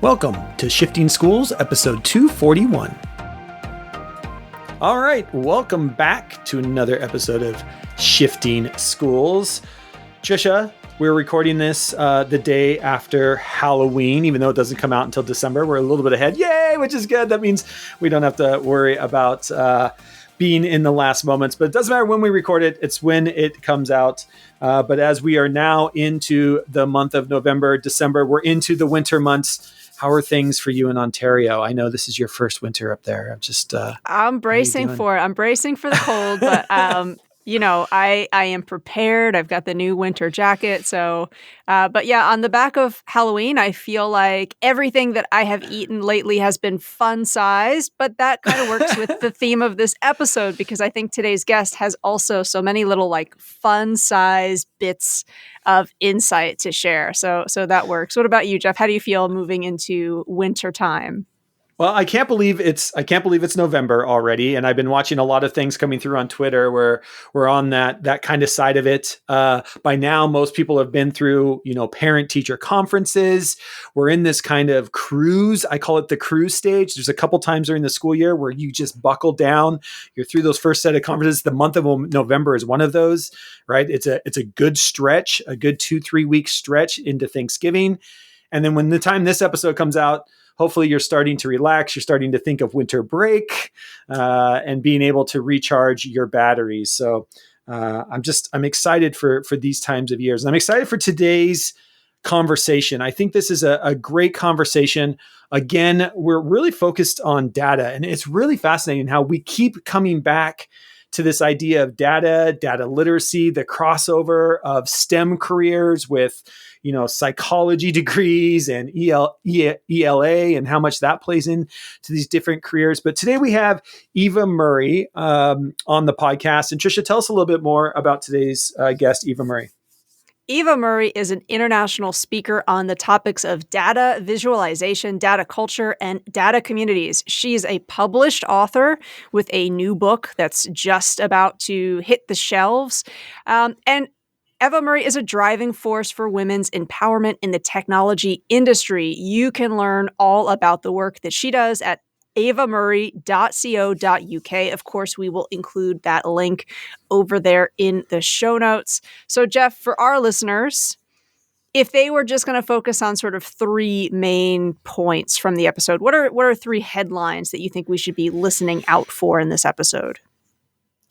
Welcome to Shifting Schools, episode 241. All right, welcome back to another episode of Shifting Schools. Trisha, we're recording this the day after Halloween, even though it doesn't come out until December. We're a little bit ahead. Yay, which is good. That means we don't have to worry about being in the last moments, but it doesn't matter when we record it. It's when it comes out. But as we are now into the month of November, December, we're into the winter months. How are things for you in Ontario? I know this is your first winter up there. I'm bracing for it. I'm bracing for the cold, but I am prepared. I've got the new winter jacket. So, but yeah, on the back of Halloween, I feel like everything that I have eaten lately has been fun sized, but that kind of works with the theme of this episode because I think today's guest has also so many little like fun sized bits of insight to share. So that works. What about you, Jeff? How do you feel moving into winter time? Well, I can't believe it's November already, and I've been watching a lot of things coming through on Twitter where we're on that kind of side of it. By now, most people have been through, parent-teacher conferences. We're in this kind of cruise. I call it the cruise stage. There's a couple times during the school year where you just buckle down. You're through those first set of conferences. The month of November is one of those, right? It's a good stretch, a good 2-3 week stretch into Thanksgiving, and then when the time this episode comes out, hopefully you're starting to relax. You're starting to think of winter break and being able to recharge your batteries. So I'm excited for these times of years. And I'm excited for today's conversation. I think this is a great conversation. Again, we're really focused on data, and it's really fascinating how we keep coming back to this idea of data literacy, the crossover of STEM careers with psychology degrees and ELA and how much that plays into these different careers. But today we have Eva Murray on the podcast. And Trisha, tell us a little bit more about today's guest, Eva Murray. Eva Murray is an international speaker on the topics of data visualization, data culture, and data communities. She's a published author with a new book that's just about to hit the shelves. And Eva Murray is a driving force for women's empowerment in the technology industry. You can learn all about the work that she does at evamurray.co.uk. Of course, we will include that link over there in the show notes. So, Jeff, for our listeners, if they were just going to focus on sort of three main points from the episode, what are three headlines that you think we should be listening out for in this episode?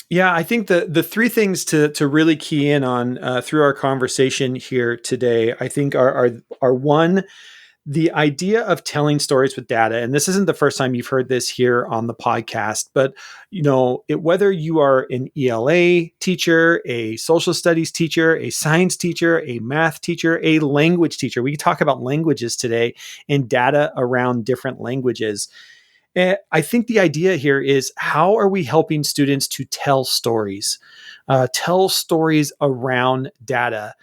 Yeah, I think the three things to really key in on through our conversation here today, I think are one, the idea of telling stories with data. And this isn't the first time you've heard this here on the podcast, but whether you are an ELA teacher, a social studies teacher, a science teacher, a math teacher, a language teacher, we can talk about languages today and data around different languages. I think the idea here is, how are we helping students to tell stories around data?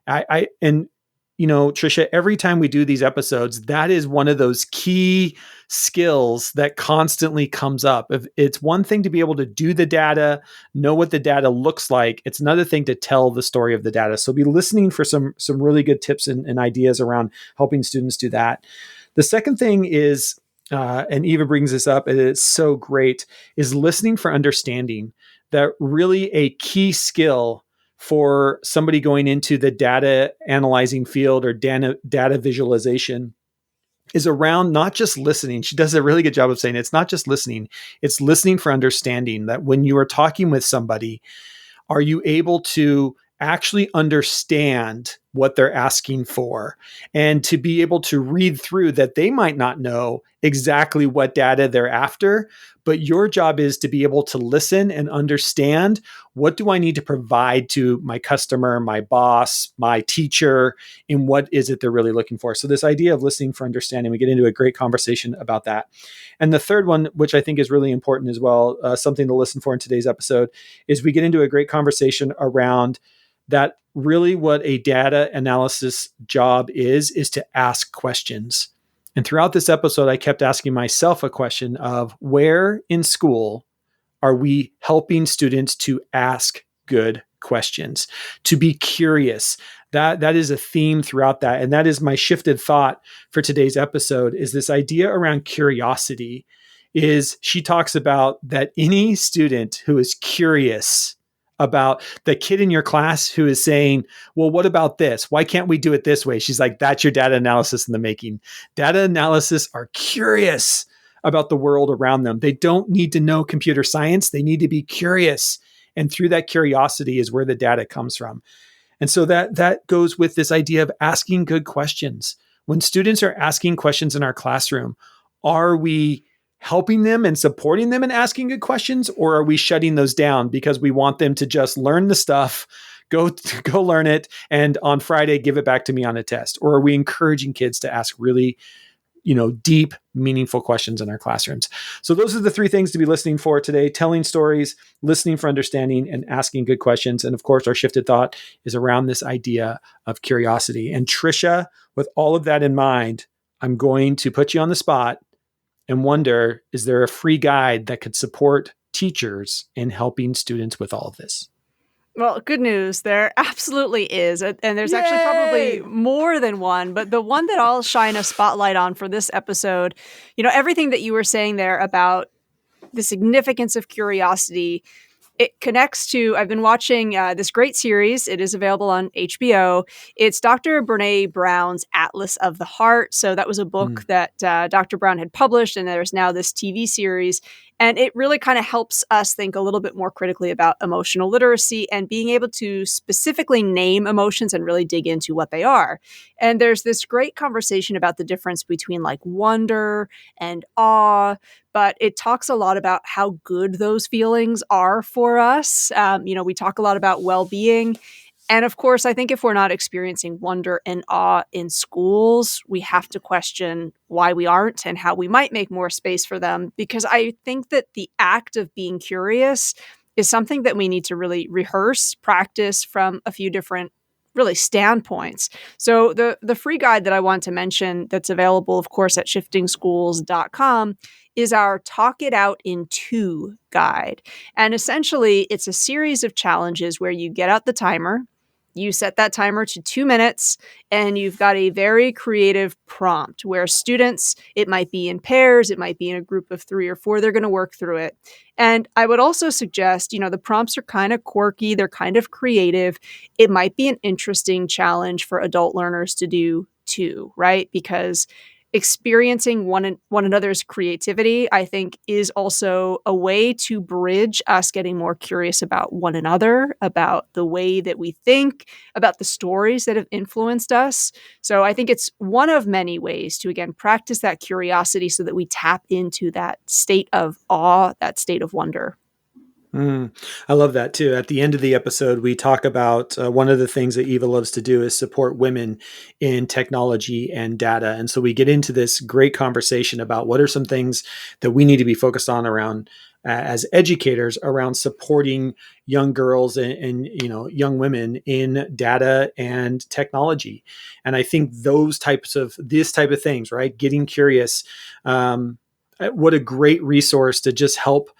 Trisha, every time we do these episodes, that is one of those key skills that constantly comes up. If it's one thing to be able to do the data, know what the data looks like. It's another thing to tell the story of the data. So be listening for some really good tips and ideas around helping students do that. The second thing is, and Eva brings this up, and it's so great, is listening for understanding. That really a key skill for somebody going into the data analyzing field or data visualization is around not just listening. She does a really good job of saying it's not just listening, it's listening for understanding. That when you are talking with somebody, are you able to actually understand what they're asking for, and to be able to read through that? They might not know exactly what data they're after, but your job is to be able to listen and understand, what do I need to provide to my customer, my boss, my teacher, and what is it they're really looking for? So this idea of listening for understanding, we get into a great conversation about that. And the third one, which I think is really important as well, something to listen for in today's episode, is we get into a great conversation around that really what a data analysis job is to ask questions. And throughout this episode, I kept asking myself a question of, where in school are we helping students to ask good questions, to be curious. That is a theme throughout that. And that is my shifted thought for today's episode, is this idea around curiosity. Is she talks about that any student who is curious about the kid in your class who is saying, well, what about this? Why can't we do it this way? She's like, that's your data analysis in the making. Data analysis are curious about the world around them. They don't need to know computer science. They need to be curious. And through that curiosity is where the data comes from. And so that goes with this idea of asking good questions. When students are asking questions in our classroom, are we helping them and supporting them in asking good questions, or are we shutting those down because we want them to just learn the stuff, go learn it, and on Friday give it back to me on a test? Or are we encouraging kids to ask really, deep, meaningful questions in our classrooms? So those are the three things to be listening for today: telling stories, listening for understanding, and asking good questions. And of course, our shifted thought is around this idea of curiosity. And Trisha, with all of that in mind, I'm going to put you on the spot and wonder, is there a free guide that could support teachers in helping students with all of this? Well, good news. There absolutely is. And there's actually probably more than one, but the one that I'll shine a spotlight on for this episode, everything that you were saying there about the significance of curiosity, it connects to, I've been watching this great series. It is available on HBO. It's Dr. Brene Brown's Atlas of the Heart. So that was a book that Dr. Brown had published, and there's now this TV series. And it really kind of helps us think a little bit more critically about emotional literacy and being able to specifically name emotions and really dig into what they are. And there's this great conversation about the difference between like wonder and awe, but it talks a lot about how good those feelings are for us. We talk a lot about well-being. And of course, I think if we're not experiencing wonder and awe in schools, we have to question why we aren't and how we might make more space for them. Because I think that the act of being curious is something that we need to really rehearse, practice from a few different really standpoints. So the free guide that I want to mention that's available, of course, at shiftingschools.com is our Talk It Out in Two guide. And essentially, it's a series of challenges where you get out the timer, you set that timer to 2 minutes, and you've got a very creative prompt where students, it might be in pairs, it might be in a group of 3 or 4, they're going to work through it. And I would also suggest, the prompts are kind of quirky, they're kind of creative. It might be an interesting challenge for adult learners to do too, right? Because experiencing one another's creativity, I think, is also a way to bridge us getting more curious about one another, about the way that we think, about the stories that have influenced us. So I think it's one of many ways to, again, practice that curiosity so that we tap into that state of awe, that state of wonder. I love that too. At the end of the episode, we talk about one of the things that Eva loves to do is support women in technology and data. And so we get into this great conversation about what are some things that we need to be focused on around as educators around supporting young girls and young women in data and technology. And I think this type of things, right? Getting curious, what a great resource to just help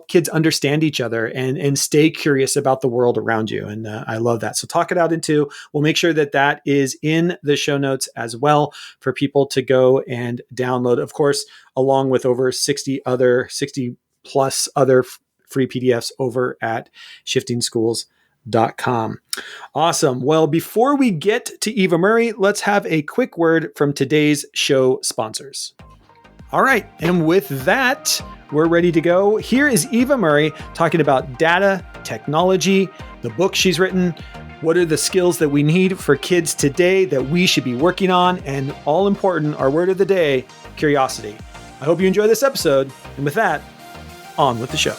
kids understand each other and stay curious about the world around you. And I love that. So Talk It Out in Two. We'll make sure that is in the show notes as well for people to go and download, of course, along with over 60 plus other free PDFs over at shiftingschools.com. Awesome. Well, before we get to Eva Murray, let's have a quick word from today's show sponsors. All right. And with that, we're ready to go. Here is Eva Murray talking about data, technology, the book she's written, what are the skills that we need for kids today that we should be working on, and all important, our word of the day, curiosity. I hope you enjoy this episode. And with that, on with the show.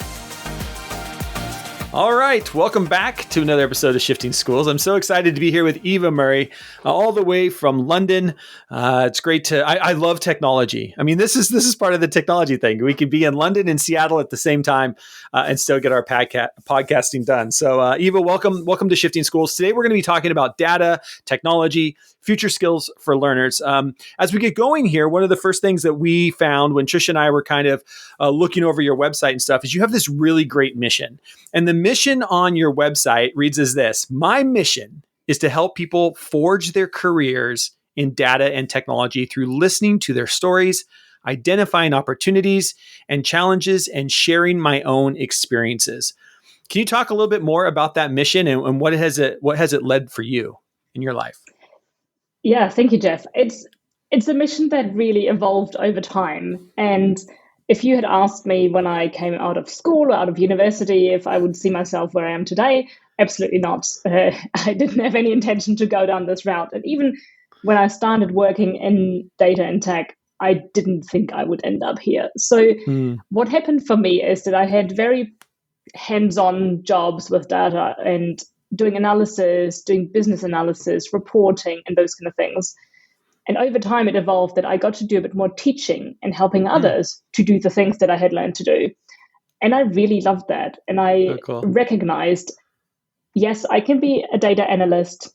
All right, welcome back to another episode of Shifting Schools. I'm so excited to be here with Eva Murray, all the way from London. It's great I love technology. I mean, this is part of the technology thing. We can be in London and Seattle at the same time and still get our podcasting done. So Eva, welcome to Shifting Schools. Today, we're going to be talking about data, technology, future skills for learners. As we get going here, one of the first things that we found when Trish and I were kind of looking over your website and stuff is you have this really great mission. And the mission on your website reads as this: my mission is to help people forge their careers in data and technology through listening to their stories, identifying opportunities and challenges, and sharing my own experiences. Can you talk a little bit more about that mission and what has it led for you in your life? Yeah, thank you, Jeff. It's a mission that really evolved over time. And if you had asked me when I came out of school or out of university if I would see myself where I am today, absolutely not. I didn't have any intention to go down this route. And even when I started working in data and tech, I didn't think I would end up here. So what happened for me is that I had very hands-on jobs with data and doing analysis, doing business analysis, reporting, and those kind of things. And over time, it evolved that I got to do a bit more teaching and helping others to do the things that I had learned to do. And I really loved that. And I recognized, yes, I can be a data analyst,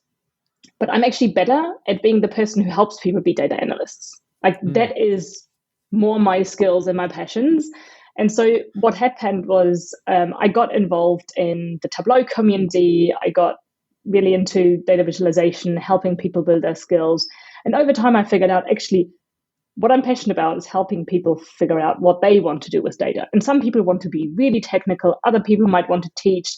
but I'm actually better at being the person who helps people be data analysts. Like that is more my skills and my passions. And so what happened was I got involved in the Tableau community. I got really into data visualization, helping people build their skills. And over time, I figured out actually what I'm passionate about is helping people figure out what they want to do with data. And some people want to be really technical. Other people might want to teach.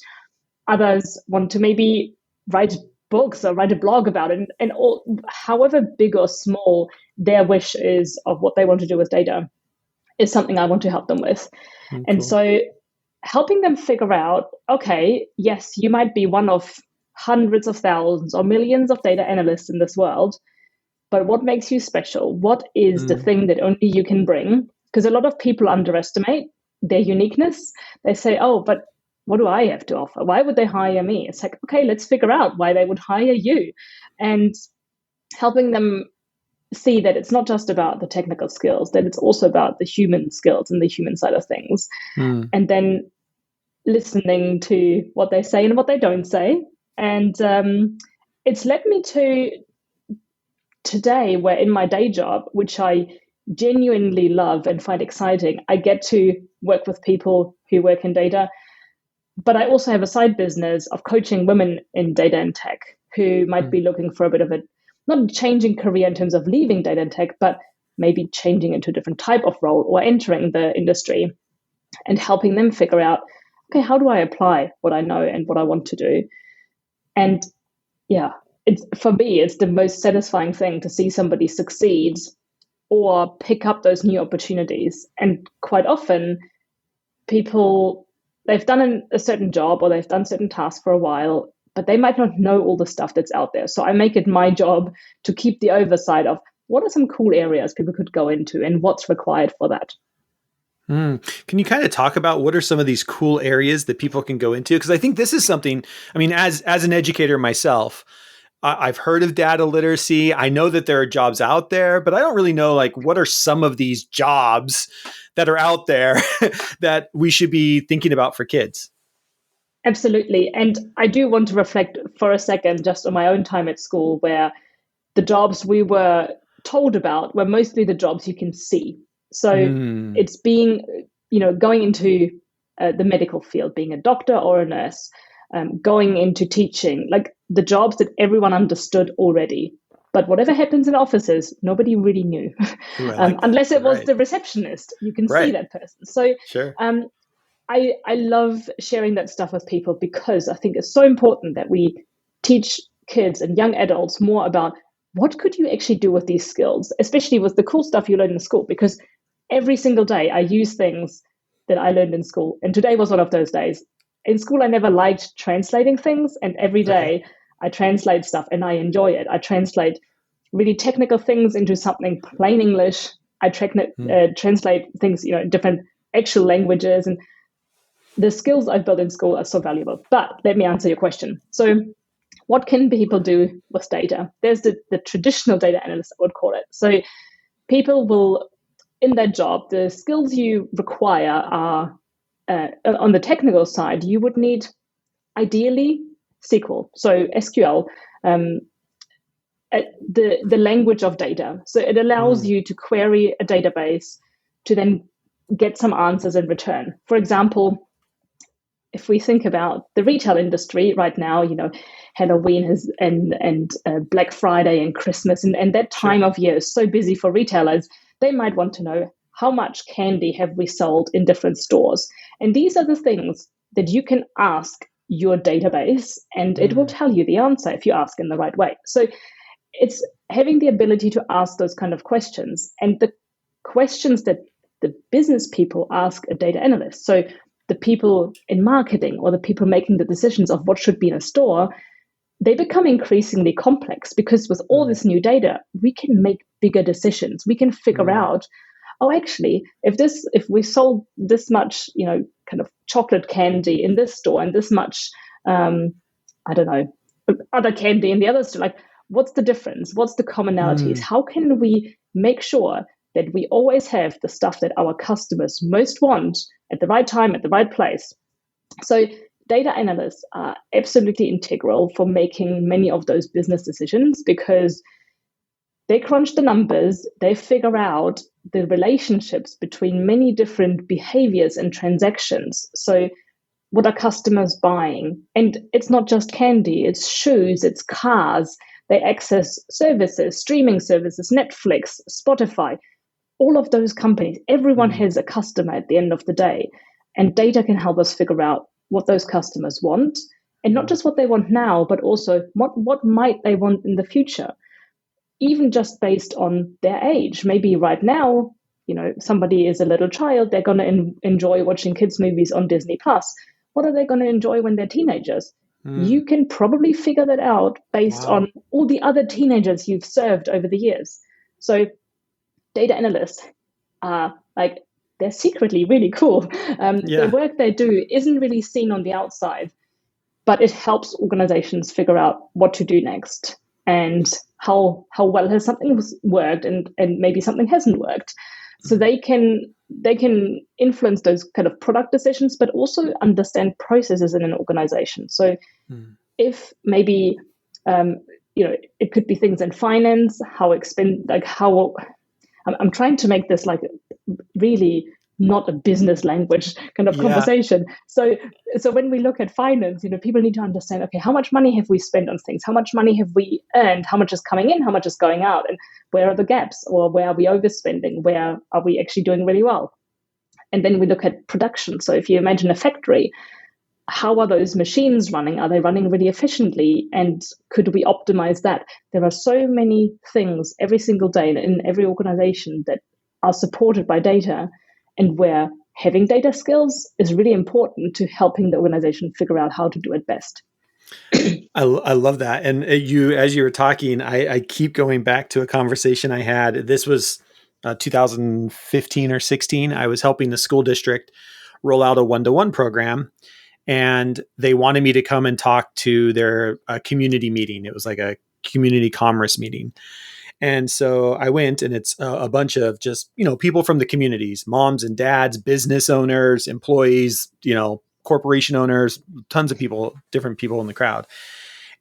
Others want to maybe write books or write a blog about it. And all, however big or small their wish is of what they want to do with data is something I want to help them with. And so helping them figure out, okay, yes, you might be one of hundreds of thousands or millions of data analysts in this world, but what makes you special? What is the thing that only you can bring? Because a lot of people underestimate their uniqueness. They say, oh, but what do I have to offer? Why would they hire me? It's like, okay, let's figure out why they would hire you. And helping them see that it's not just about the technical skills, that it's also about the human skills and the human side of things. And then listening to what they say and what they don't say. And it's led me to today where in my day job, which I genuinely love and find exciting, I get to work with people who work in data. But I also have a side business of coaching women in data and tech who might be looking for a bit of a, not changing career in terms of leaving data and tech, but maybe changing into a different type of role or entering the industry and helping them figure out, okay, how do I apply what I know and what I want to do? And yeah, it's for me, it's the most satisfying thing to see somebody succeed or pick up those new opportunities. And quite often people, they've done a certain job or they've done certain tasks for a while, but they might not know all the stuff that's out there. So I make it my job to keep the oversight of what are some cool areas people could go into and what's required for that. Can you kind of talk about what are some of these cool areas that people can go into? Because I think this is something, I mean, as an educator myself, I've heard of data literacy. I know that there are jobs out there, but I don't really know, like, what are some of these jobs that are out there that we should be thinking about for kids? Absolutely. And I do want to reflect for a second just on my own time at school, where the jobs we were told about were mostly the jobs you can see. So it's being, going into the medical field, being a doctor or a nurse, going into teaching, like the jobs that everyone understood already. But whatever happens in offices, nobody really knew, unless it was the receptionist. You can see that person. So I love sharing that stuff with people because I think it's so important that we teach kids and young adults more about what could you actually do with these skills, especially with the cool stuff you learn in school, because every single day I use things that I learned in school. And today was one of those days. In school, I never liked translating things. And every day I translate stuff and I enjoy it. I translate really technical things into something plain English. I translate things, different actual languages. And the skills I've built in school are so valuable. But let me answer your question. So what can people do with data? There's the traditional data analyst, I would call it. So people will, in that job, the skills you require are, on the technical side, you would need ideally SQL, so SQL, the language of data. So it allows you to query a database to then get some answers in return. For example, if we think about the retail industry right now, Halloween and Black Friday and Christmas and that time of year is so busy for retailers. They might want to know, how much candy have we sold in different stores? And these are the things that you can ask your database, and it will tell you the answer if you ask in the right way. So it's having the ability to ask those kind of questions, and the questions that the business people ask a data analyst. So the people in marketing or the people making the decisions of what should be in a store, they become increasingly complex, because with all this new data, we can make bigger decisions. We can figure out, oh, actually, if we sold this much, kind of chocolate candy in this store and this much, I don't know, other candy in the other store, like, what's the difference? What's the commonalities? How can we make sure that we always have the stuff that our customers most want at the right time, at the right place? So data analysts are absolutely integral for making many of those business decisions, because they crunch the numbers, they figure out the relationships between many different behaviors and transactions. So what are customers buying? And it's not just candy, it's shoes, it's cars. They access services, streaming services, Netflix, Spotify, all of those companies. Everyone has a customer at the end of the day. And data can help us figure out what those customers want, and not just what they want now, but also what might they want in the future, even just based on their age. Maybe right now, somebody is a little child, they're going to enjoy watching kids' movies on Disney Plus. What are they going to enjoy when they're teenagers? You can probably figure that out based on all the other teenagers you've served over the years. So data analysts are they're secretly really cool. The work they do isn't really seen on the outside, but it helps organizations figure out what to do next, and how well has something worked, and maybe something hasn't worked. So they can influence those kind of product decisions, but also understand processes in an organization. So if maybe it could be things in finance, I'm trying to make this like really not a business language kind of conversation. So when we look at finance, people need to understand, okay, how much money have we spent on things? How much money have we earned? How much is coming in? How much is going out? And where are the gaps? Or where are we overspending? Where are we actually doing really well? And then we look at production. So if you imagine a factory, how are those machines running? Are they running really efficiently? And could we optimize that? There are so many things every single day in every organization that are supported by data, and where having data skills is really important to helping the organization figure out how to do it best. I love that. And as you were talking, I keep going back to a conversation I had. This was 2015 or 16. I was helping the school district roll out a one-to-one program, and they wanted me to come and talk to their community meeting. It was like a community commerce meeting. And so I went, and it's a bunch of just, people from the communities, moms and dads, business owners, employees, corporation owners, tons of people, different people in the crowd.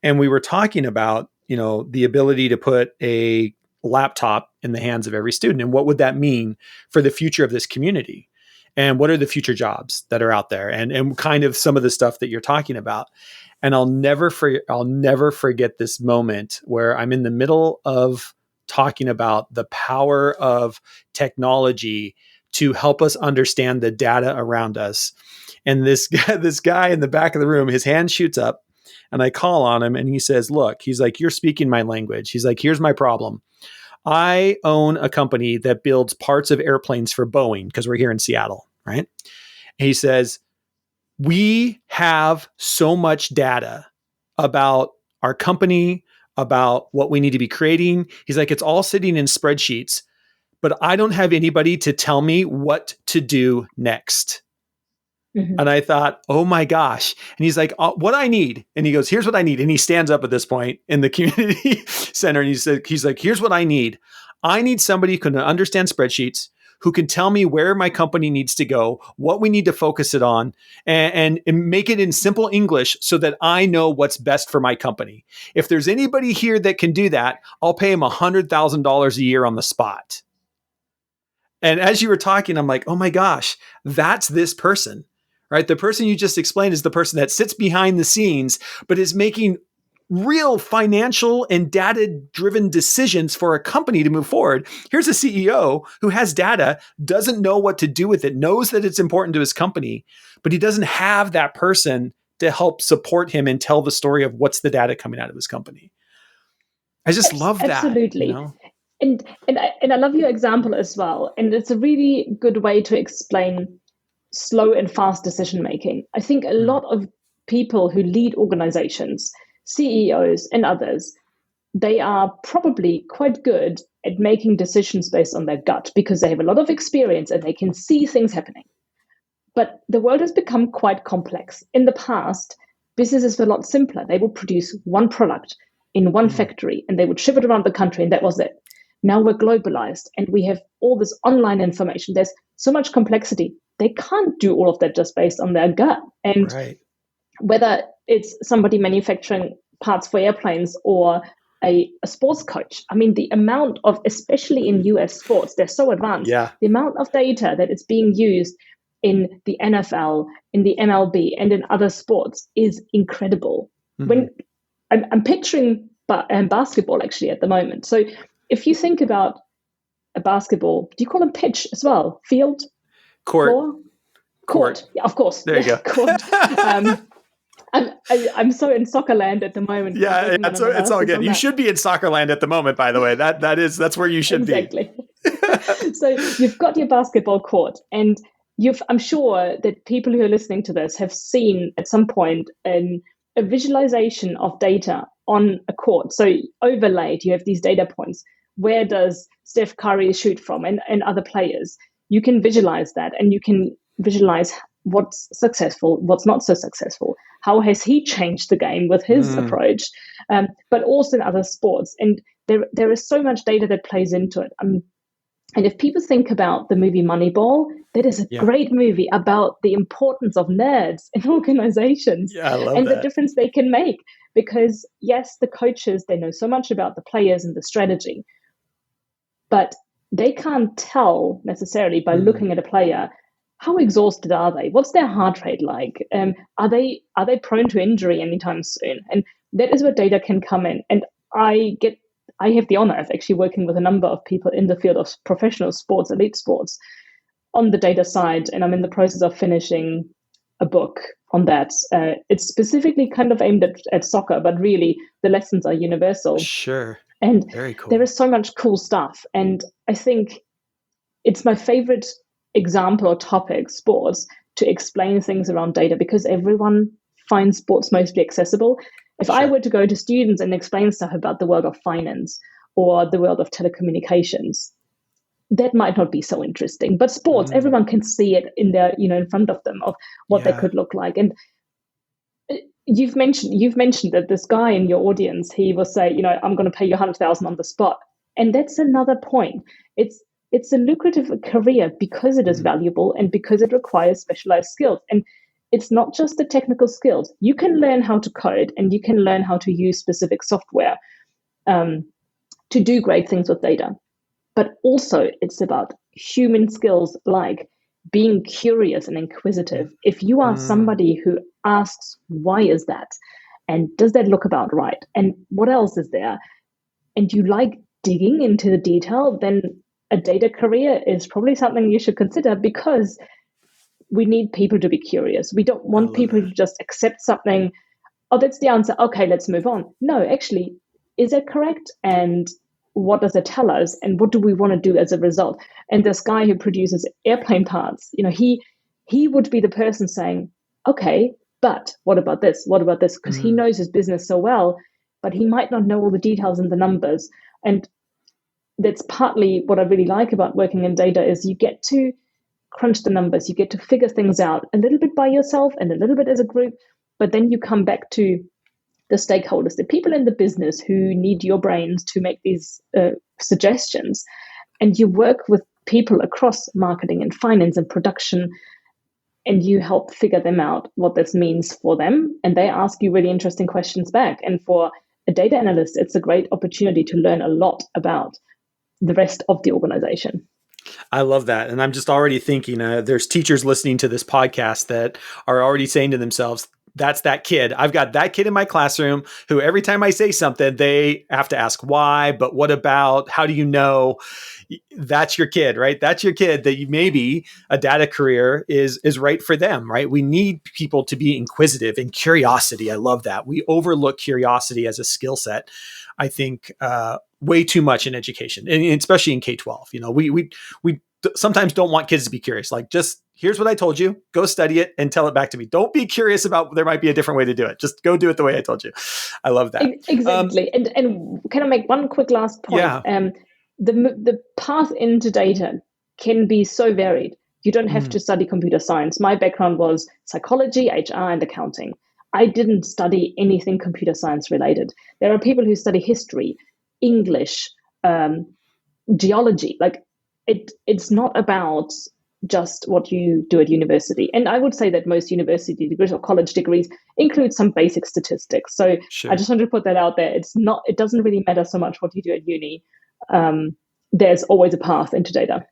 And we were talking about, the ability to put a laptop in the hands of every student. And what would that mean for the future of this community? And what are the future jobs that are out there? And kind of some of the stuff that you're talking about. And I'll never forget this moment where I'm in the middle of talking about the power of technology to help us understand the data around us. And this guy in the back of the room, his hand shoots up, and I call on him, and he says, look, he's like, you're speaking my language. He's like, here's my problem. I own a company that builds parts of airplanes for Boeing, because we're here in Seattle, right? And he says, we have so much data about our company, about what we need to be creating. He's like, it's all sitting in spreadsheets, but I don't have anybody to tell me what to do next. Mm-hmm. And I thought, oh my gosh. And he's like, what I need. And he goes, here's what I need. And he stands up at this point in the community center. And he's like, here's what I need. I need somebody who can understand spreadsheets, who can tell me where my company needs to go, what we need to focus it on, and make it in simple English so that I know what's best for my company. If there's anybody here that can do that, I'll pay him $100,000 a year on the spot. And as you were talking, I'm like, oh my gosh, that's this person, right? The person you just explained is the person that sits behind the scenes, but is making real financial and data-driven decisions for a company to move forward. Here's a CEO who has data, doesn't know what to do with it, knows that it's important to his company, but he doesn't have that person to help support him and tell the story of what's the data coming out of his company. I just love that. Absolutely. You know? And I love your example as well. And it's a really good way to explain slow and fast decision making. I think a lot of people who lead organizations, CEOs and others, they are probably quite good at making decisions based on their gut because they have a lot of experience and they can see things happening. But the world has become quite complex. In the past, businesses were a lot simpler. They would produce one product in one factory and they would ship it around the country and that was it. Now we're globalized and we have all this online information. There's so much complexity. They can't do all of that just based on their gut. And whether it's somebody manufacturing parts for airplanes or a sports coach, I mean, the amount of, especially in US sports, they're so advanced. The amount of data that is being used in the NFL, in the MLB, and in other sports is incredible. When I'm picturing basketball actually at the moment. So if you think about a basketball, do you call them pitch as well? Field? Court. Floor? Court. Yeah, of course. There you go. Court. I'm so in soccer land at the moment. Yeah, it's all good. You should be in soccer land at the moment, by the way. That's where you should be. Exactly. So you've got your basketball court, and I'm sure that people who are listening to this have seen at some point a visualization of data on a court. So overlaid, you have these data points. Where does Steph Curry shoot from and other players? You can visualize that and you can visualize what's successful, what's not so successful. How has he changed the game with his approach? But also in other sports. And there is so much data that plays into it. And if people think about the movie Moneyball, that is a great movie about the importance of nerds in organizations and the difference they can make. Because yes, the coaches, they know so much about the players and the strategy, but they can't tell necessarily by looking at a player, how exhausted are they? What's their heart rate like? Are they prone to injury anytime soon? And that is where data can come in. And I have the honor of actually working with a number of people in the field of professional sports, elite sports, on the data side, and I'm in the process of finishing a book on that. It's specifically kind of aimed at soccer, but really the lessons are universal. Sure. And very cool. There is so much cool stuff. And I think it's my favorite example or topic, sports, to explain things around data because everyone finds sports mostly accessible. If I were to go to students and explain stuff about the world of finance or the world of telecommunications, that might not be so interesting. But sports, everyone can see it in their, in front of them of what they could look like. And you've mentioned that this guy in your audience, he will say, I'm going to pay you $100,000 on the spot. And that's another point. It's a lucrative career because it is valuable and because it requires specialized skills. And it's not just the technical skills. You can learn how to code and you can learn how to use specific software to do great things with data. But also it's about human skills like being curious and inquisitive. If you are somebody who asks, why is that? And does that look about right? And what else is there? And you like digging into the detail, then a data career is probably something you should consider because we need people to be curious. We don't want people to just accept something. Oh, that's the answer. Okay, let's move on. No, actually, is that correct? And what does it tell us? And what do we want to do as a result? And this guy who produces airplane parts, he would be the person saying, okay, but what about this? What about this? Because he knows his business so well, but he might not know all the details and the numbers. And that's partly what I really like about working in data is you get to crunch the numbers, you get to figure things out a little bit by yourself and a little bit as a group, but then you come back to the stakeholders, the people in the business who need your brains to make these suggestions. And you work with people across marketing and finance and production, and you help figure them out what this means for them. And they ask you really interesting questions back. And for a data analyst, it's a great opportunity to learn a lot about the rest of the organization. I love that. And I'm just already thinking there's teachers listening to this podcast that are already saying to themselves, that's that kid. I've got that kid in my classroom who every time I say something, they have to ask why, but what about, how do you know? That's your kid, right? That's your kid that maybe a data career is right for them, right? We need people to be inquisitive and curiosity. I love that. We overlook curiosity as a skill set, I think, way too much in education, and especially in K-12. You know, we sometimes don't want kids to be curious. Like, just here's what I told you, go study it and tell it back to me. Don't be curious about, there might be a different way to do it. Just go do it the way I told you. I love that. Exactly. And can I make one quick last point? Yeah. The path into data can be so varied. You don't have to study computer science. My background was psychology, HR, and accounting. I didn't study anything computer science related. There are people who study history, English, geology. Like, it's not about just what you do at university. And I would say that most university degrees or college degrees include some basic statistics. So sure. I just want to put that out there. It doesn't really matter so much what you do at uni. There's always a path into data.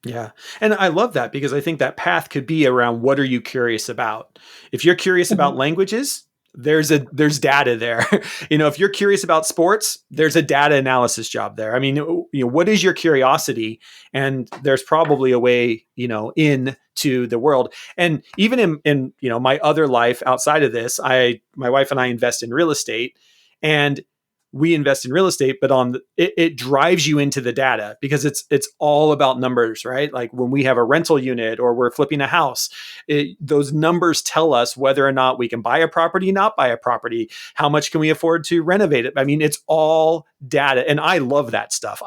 Yeah. And I love that, because I think that path could be around, what are you curious about? If you're curious about languages, there's data there. You know, if you're curious about sports, there's a data analysis job there. I mean, you know, what is your curiosity? And there's probably a way, you know, into the world. And even in you know, my other life outside of this, my wife and I invest in real estate, and we invest in real estate, but it drives you into the data, because it's all about numbers, right? Like when we have a rental unit or we're flipping a house, those numbers tell us whether or not we can buy a property, not buy a property, how much can we afford to renovate it. I mean, it's all data, and I love that stuff.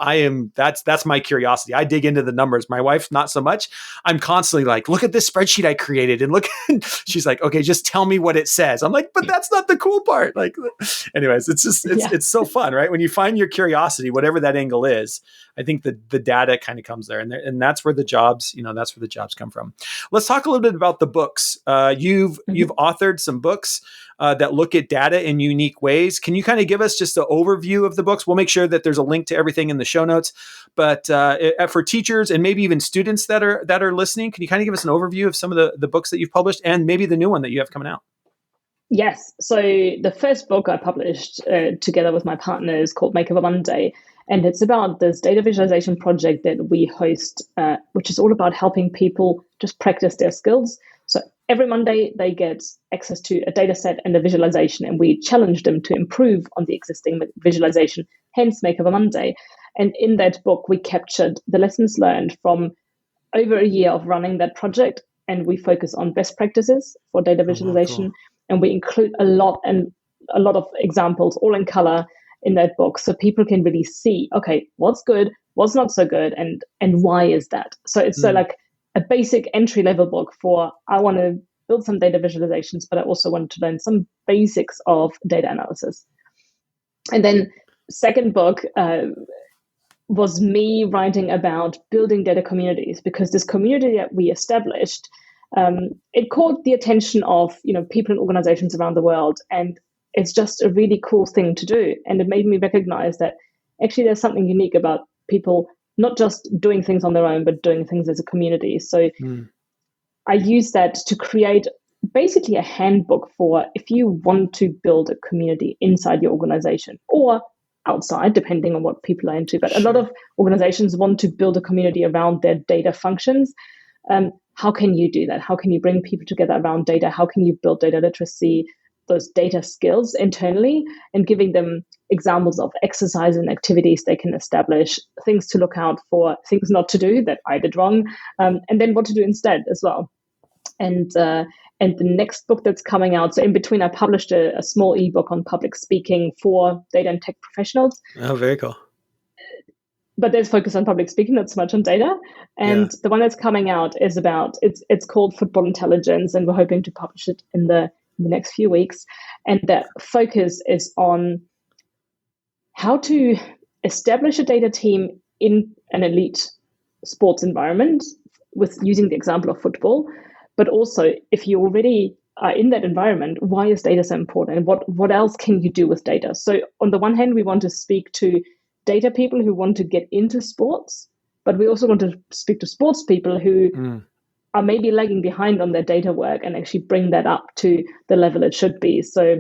That's my curiosity. I dig into the numbers. My wife, not so much. I'm constantly like, look at this spreadsheet I created, and she's like, okay, just tell me what it says. I'm like, but that's not the cool part. Like, anyways, it's so fun, right? When you find your curiosity, whatever that angle is, I think the data kind of comes there, and that's where the jobs, you know, that's where the jobs come from. Let's talk a little bit about the books. You've authored some books that look at data in unique ways. Can you kind of give us just an overview of the books? We'll make sure that there's a link to everything in the show notes. But for teachers and maybe even students that are listening, can you kind of give us an overview of some of the books that you've published, and maybe the new one that you have coming out? Yes. So the first book I published together with my partner is called Make Eva Monday. And it's about this data visualization project that we host, which is all about helping people just practice their skills. So every Monday, they get access to a data set and a visualization, and we challenge them to improve on the existing visualization, hence Make Eva Monday. And in that book, we captured the lessons learned from over a year of running that project, and we focus on best practices for data visualization. Cool. And we include a lot of examples, all in color, in that book, so people can really see, okay, what's good, what's not so good, and why is that? So it's like a basic entry-level book for, I want to build some data visualizations, but I also want to learn some basics of data analysis. And then second book was me writing about building data communities, because this community that we established, it caught the attention of, you know, people and organizations around the world, and it's just a really cool thing to do. And it made me recognize that actually there's something unique about people not just doing things on their own, but doing things as a community. So I use that to create basically a handbook for if you want to build a community inside your organization or outside, depending on what people are into. But a lot of organizations want to build a community around their data functions. How can you do that? How can you bring people together around data? How can you build data literacy, those data skills internally, and giving them examples of exercise and activities they can establish, things to look out for, things not to do that I did wrong, and then what to do instead as well. And the next book that's coming out, so in between I published a small ebook on public speaking for data and tech professionals. Oh, very cool. But there's focus on public speaking, not so much on data. And the one that's coming out is about, it's called Football Intelligence, and we're hoping to publish it in the next few weeks. And the focus is on how to establish a data team in an elite sports environment, with using the example of football. But also, if you already are in that environment, why is data so important? And what else can you do with data? So on the one hand, we want to speak to data people who want to get into sports but we also want to speak to sports people who are maybe lagging behind on their data work and actually bring that up to the level it should be. So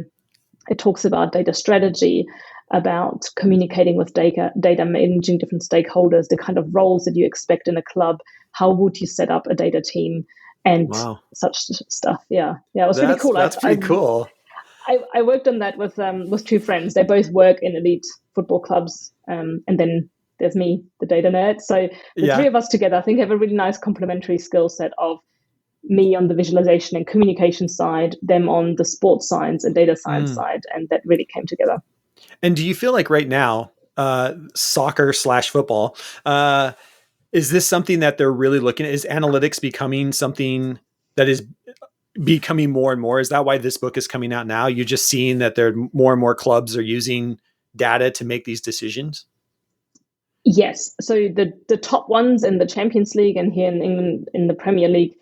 it talks about data strategy, about communicating with data managing different stakeholders, the kind of roles that you expect in a club, how would you set up a data team, and such stuff. Yeah, it was really cool. That's pretty cool. I worked on that with two friends. They both work in elite football clubs, and then there's me, the data nerd. So the three of us together, I think, have a really nice complementary skill set of me on the visualization and communication side, them on the sports science and data science side, and that really came together. And do you feel like right now, soccer/football, is this something that they're really looking at? Is analytics becoming something that is becoming more and more? Is that why this book is coming out now? You're just seeing that there more and more clubs are using data to make these decisions? Yes. So the top ones in the Champions League and here in England in the Premier League,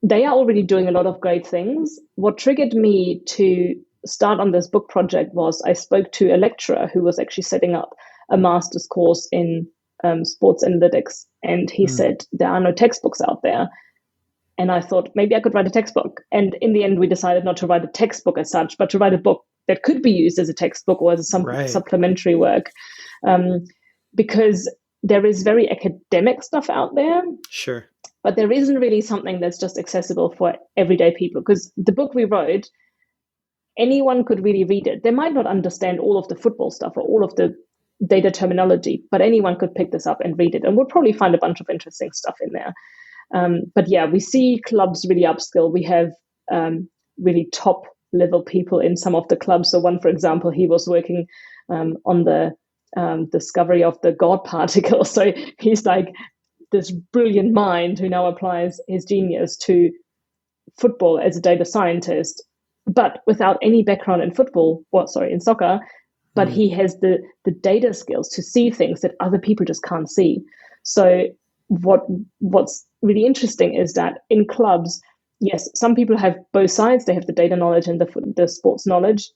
they are already doing a lot of great things. What triggered me to start on this book project was I spoke to a lecturer who was actually setting up a master's course in sports analytics. And he said, there are no textbooks out there. And I thought maybe I could write a textbook. And in the end, we decided not to write a textbook as such, but to write a book that could be used as a textbook or as some supplementary work. Because there is very academic stuff out there. Sure. But there isn't really something that's just accessible for everyday people. Because the book we wrote, anyone could really read it. They might not understand all of the football stuff or all of the data terminology, but anyone could pick this up and read it. And we'll probably find a bunch of interesting stuff in there. But yeah, we see clubs really upskill. We have really top level people in some of the clubs. So one, for example, he was working on the discovery of the God particle. So he's like this brilliant mind who now applies his genius to football as a data scientist, but without any background in in soccer. But he has the data skills to see things that other people just can't see. So what's really interesting is that in clubs, yes, some people have both sides. They have the data knowledge and the sports knowledge,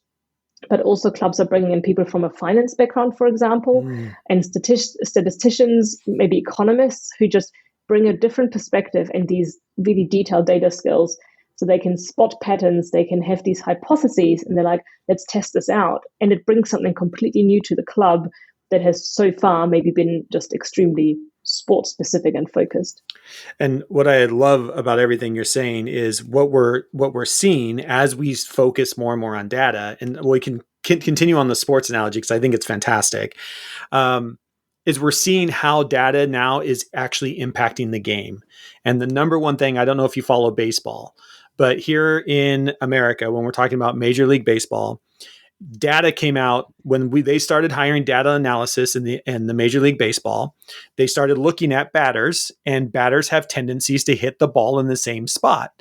but also clubs are bringing in people from a finance background, for example, and statisticians, maybe economists, who just bring a different perspective and these really detailed data skills. So they can spot patterns, they can have these hypotheses, and they're like, let's test this out. And it brings something completely new to the club that has so far maybe been just extremely sports specific and focused. And what I love about everything you're saying is what we're seeing as we focus more and more on data, and we can continue on the sports analogy because I think it's fantastic, is we're seeing how data now is actually impacting the game. And the number one thing, I don't know if you follow baseball, but here in America, when we're talking about Major League Baseball, data came out when they started hiring data analysis in the Major League Baseball. They started looking at batters, and batters have tendencies to hit the ball in the same spot.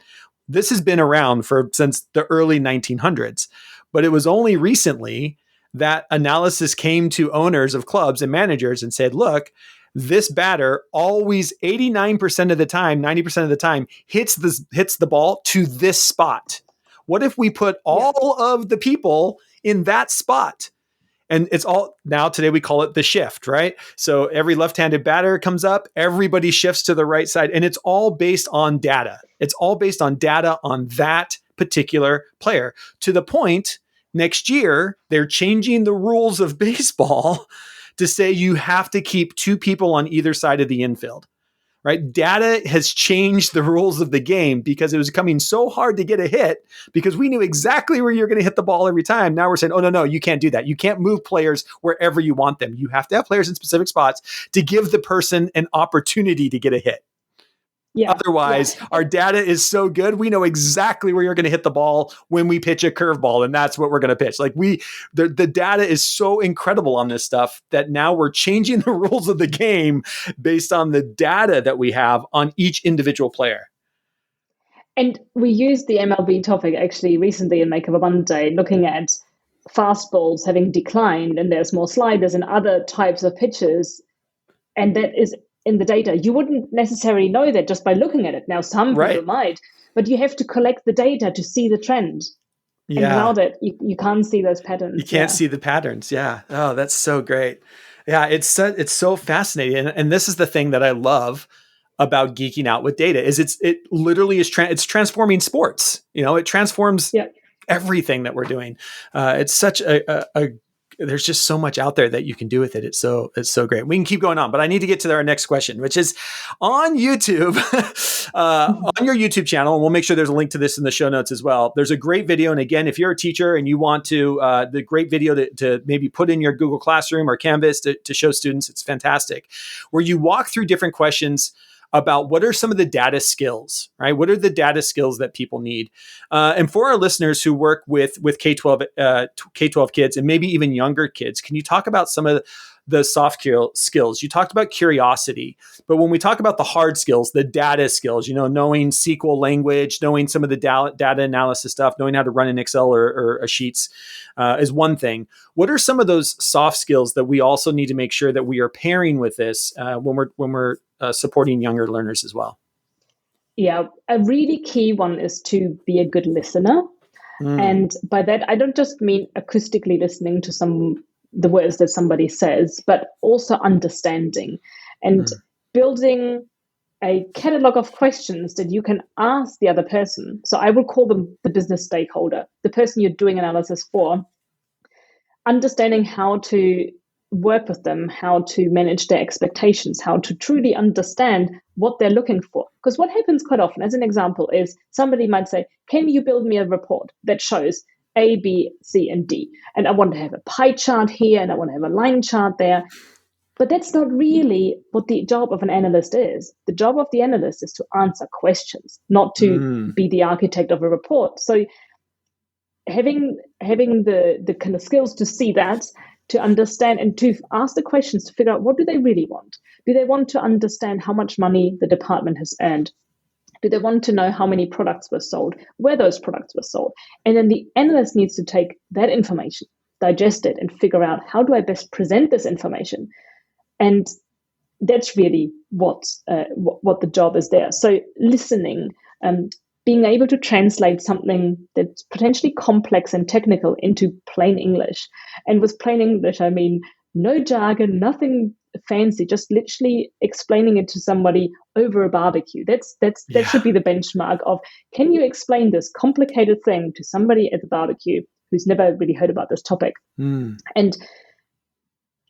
This has been around since the early 1900s, but it was only recently that analysis came to owners of clubs and managers and said, look, this batter always 89% of the time, 90% of the time hits the ball to this spot. What if we put all of the people in that spot? And it's all now today we call it the shift, right? So every left-handed batter comes up, everybody shifts to the right side, and it's all based on data. It's all based on data on that particular player, to the point next year they're changing the rules of baseball to say you have to keep two people on either side of the infield. Right? Data has changed the rules of the game because it was coming so hard to get a hit because we knew exactly where you're going to hit the ball every time. Now we're saying, oh, no, you can't do that. You can't move players wherever you want them. You have to have players in specific spots to give the person an opportunity to get a hit. Yeah. Otherwise, our data is so good, we know exactly where you're going to hit the ball when we pitch a curveball, and that's what we're going to pitch. Like the data is so incredible on this stuff that now we're changing the rules of the game based on the data that we have on each individual player. And we used the MLB topic actually recently in Make Up a Monday, looking at fastballs having declined, and there's more sliders and other types of pitches, and that is in the data. You wouldn't necessarily know that just by looking at it. Now, some people might, but you have to collect the data to see the trend. Yeah. And without it, you can't see those patterns. You can't see the patterns. Yeah. Oh, that's so great. Yeah, it's so fascinating, and this is the thing that I love about geeking out with data is it literally is it's transforming sports. It transforms Yeah. everything that we're doing. It's such a there's just so much out there that you can do with it. It's so great. We can keep going on, but I need to get to our next question, which is on YouTube, on your YouTube channel, and we'll make sure there's a link to this in the show notes as well. There's a great video, and again, if you're a teacher and you want to, the great video to maybe put in your Google Classroom or Canvas to show students, it's fantastic, where you walk through different questions about what are some of the data skills, right? What are the data skills that people need? And for our listeners who work with K-12 K-12 kids and maybe even younger kids, can you talk about some of the soft skills? You talked about curiosity, but when we talk about the hard skills, the data skills, knowing SQL language, knowing some of the data analysis stuff, knowing how to run in Excel or a Sheets is one thing. What are some of those soft skills that we also need to make sure that we are pairing with this when we're supporting younger learners as well? Yeah, a really key one is to be a good listener. And by that, I don't just mean acoustically listening to the words that somebody says, but also understanding and building a catalog of questions that you can ask the other person. So I would call them the business stakeholder, the person you're doing analysis for, understanding how to work with them, how to manage their expectations, how to truly understand what they're looking for. Because what happens quite often, as an example, is somebody might say, can you build me a report that shows A, B, C, and D? And I want to have a pie chart here, and I want to have a line chart there. But that's not really what the job of an analyst is. The job of the analyst is to answer questions, not to be the architect of a report. So having the kind of skills to see that, to understand and to ask the questions to figure out what do they really want? Do they want to understand how much money the department has earned? Do they want to know how many products were sold, where those products were sold? And then the analyst needs to take that information, digest it, and figure out how do I best present this information? And that's really what the job is there. So listening, being able to translate something that's potentially complex and technical into plain English. And with plain English, I mean no jargon, nothing fancy, just literally explaining it to somebody over a barbecue. That should be the benchmark of, can you explain this complicated thing to somebody at the barbecue who's never really heard about this topic? And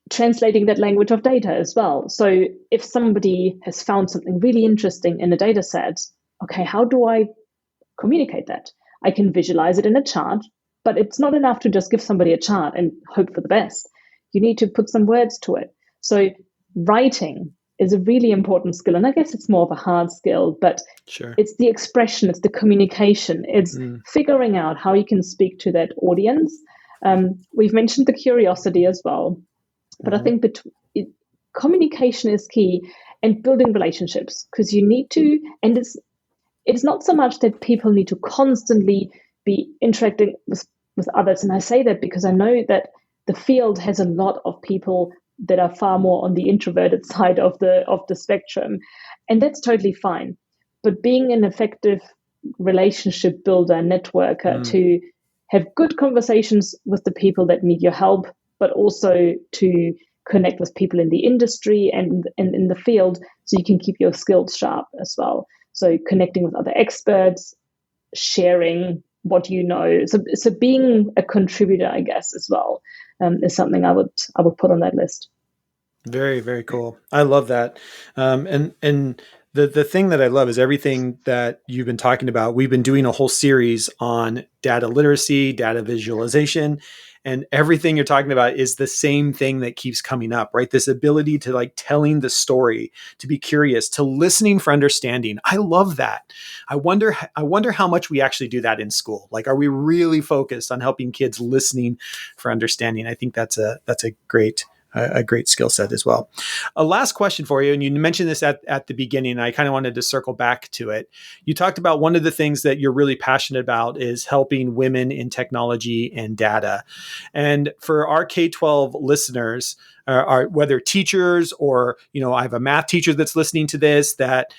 translating that language of data as well. So if somebody has found something really interesting in a data set, okay, how do I communicate that? I can visualize it in a chart, but it's not enough to just give somebody a chart and hope for the best. You need to put some words to it. So writing is a really important skill. And I guess it's more of a hard skill, but It's the expression, it's the communication, it's figuring out how you can speak to that audience. We've mentioned the curiosity as well, but I think communication is key, and building relationships, because you need to, and it's not so much that people need to constantly be interacting with others. And I say that because I know that the field has a lot of people that are far more on the introverted side of the spectrum, and that's totally fine. But being an effective relationship builder, networker, to have good conversations with the people that need your help, but also to connect with people in the industry and in the field, so you can keep your skills sharp as well. So connecting with other experts, sharing what you know. So being a contributor, I guess, as well, is something I would put on that list. Very, very cool. I love that. And the thing that I love is everything that you've been talking about. We've been doing a whole series on data literacy, data visualization, and everything you're talking about is the same thing that keeps coming up, right? This ability to like telling the story, to be curious, to listening for understanding. I love that. I wonder how much we actually do that in school. Like, are we really focused on helping kids listening for understanding? I think that's a great skill set as well. A last question for you, and you mentioned this at the beginning, and I kind of wanted to circle back to it. You talked about one of the things that you're really passionate about is helping women in technology and data. And for our K-12 listeners, are whether teachers or, I have a math teacher that's listening to this that,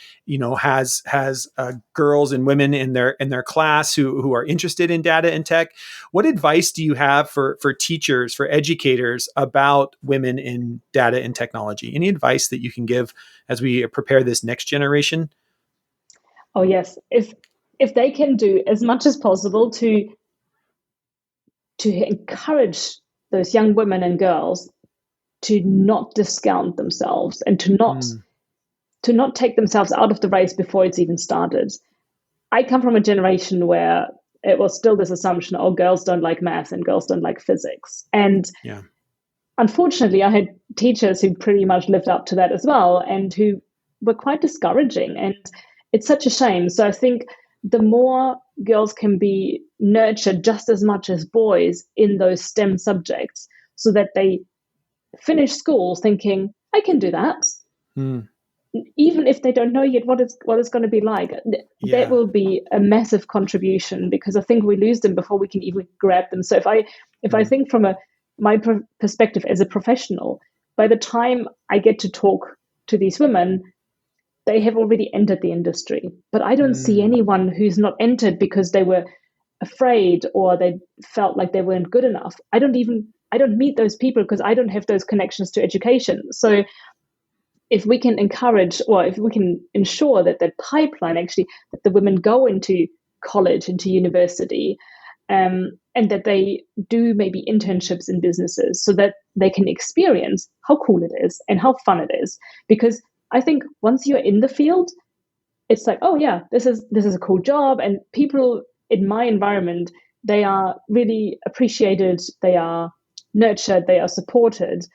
has girls and women in their class who are interested in data and tech. What advice do you have for teachers, for educators about women in data and technology? Any advice that you can give as we prepare this next generation? Oh, yes. If they can do as much as possible to encourage those young women and girls to not discount themselves and to not take themselves out of the race before it's even started. I come from a generation where it was still this assumption, oh, girls don't like math and girls don't like physics. And unfortunately, I had teachers who pretty much lived up to that as well and who were quite discouraging. And it's such a shame. So I think the more girls can be nurtured just as much as boys in those STEM subjects so that they finish school thinking, I can do that. Even if they don't know yet what it's going to be like, that will be a massive contribution, because I think we lose them before we can even grab them. So if I think from my perspective as a professional, by the time I get to talk to these women, they have already entered the industry. But I don't see anyone who's not entered because they were afraid or they felt like they weren't good enough. I don't meet those people because I don't have those connections to education. So if we can encourage, or if we can ensure that pipeline actually, that the women go into college, into university, and that they do maybe internships in businesses so that they can experience how cool it is and how fun it is. Because I think once you're in the field, it's like, oh yeah, this is a cool job. And people in my environment, they are really appreciated, they are nurtured, they are supported.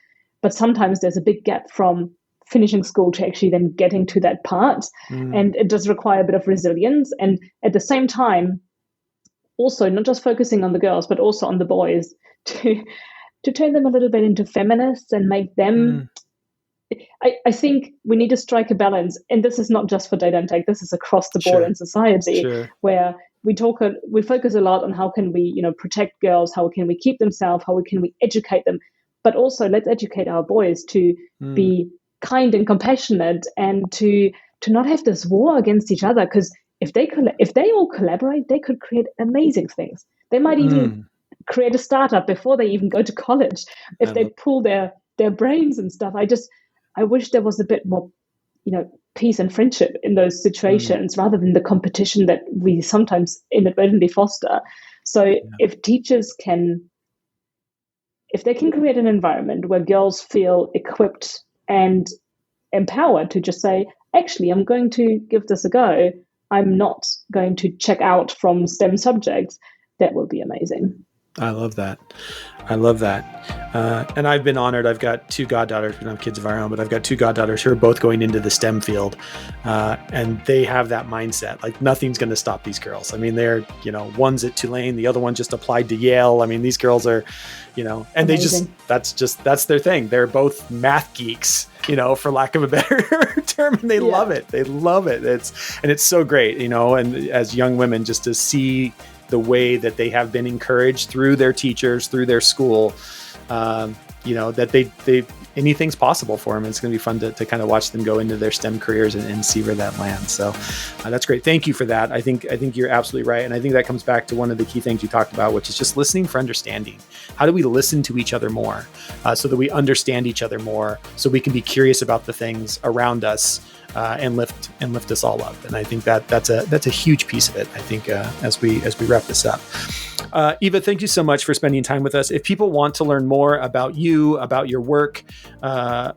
But sometimes there's a big gap from finishing school to actually then getting to that part. And it does require a bit of resilience. And at the same time, also not just focusing on the girls, but also on the boys to turn them a little bit into feminists and make them... I think we need to strike a balance, and this is not just for data and tech. This is across the board in society, where we focus a lot on how can we, protect girls, how can we keep them safe, how can we educate them, but also let's educate our boys to be kind and compassionate, and to not have this war against each other. Because if they all collaborate, they could create amazing things. They might even create a startup before they even go to college if they pull their brains and stuff. I wish there was a bit more, peace and friendship in those situations rather than the competition that we sometimes inadvertently foster. So if teachers if they can create an environment where girls feel equipped and empowered to just say, actually, I'm going to give this a go, I'm not going to check out from STEM subjects, that will be amazing. I love that. And I've been honored. I've got two goddaughters. We don't have kids of our own, but I've got two goddaughters who are both going into the STEM field. And they have that mindset. Like nothing's going to stop these girls. I mean, they're, one's at Tulane, the other one just applied to Yale. I mean, these girls are, and amazing. That's their thing. They're both math geeks, for lack of a better term, and they love it. They love it. It's so great, and as young women, just to see the way that they have been encouraged through their teachers, through their school, that they anything's possible for them. It's going to be fun to kind of watch them go into their STEM careers and see where that lands. So that's great. Thank you for that. I think you're absolutely right. And I think that comes back to one of the key things you talked about, which is just listening for understanding. How do we listen to each other more so that we understand each other more, so we can be curious about the things around us and lift us all up. And I think that's a huge piece of it. I think as we wrap this up, Eva, thank you so much for spending time with us. If people want to learn more about you, about your work,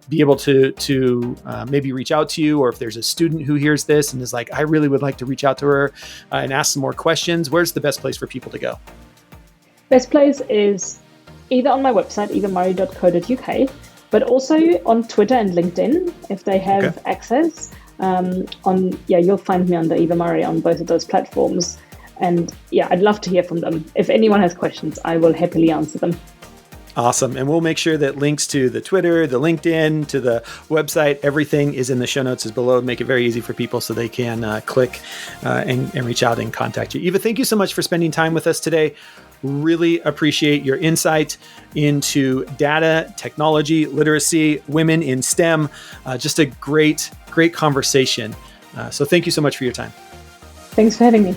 be able to maybe reach out to you, or if there's a student who hears this and is like, I really would like to reach out to her and ask some more questions, where's the best place for people to go? Best place is either on my website, evamurray.co.uk, but also on Twitter and LinkedIn if they have access. You'll find me under Eva Murray on both of those platforms. And I'd love to hear from them. If anyone has questions, I will happily answer them. Awesome. And we'll make sure that links to the Twitter, the LinkedIn, to the website, everything is in the show notes as below. Make it very easy for people so they can click and reach out and contact you. Eva, thank you so much for spending time with us today. Really appreciate your insight into data, technology, literacy, women in STEM. Just a great conversation. So thank you so much for your time. Thanks for having me.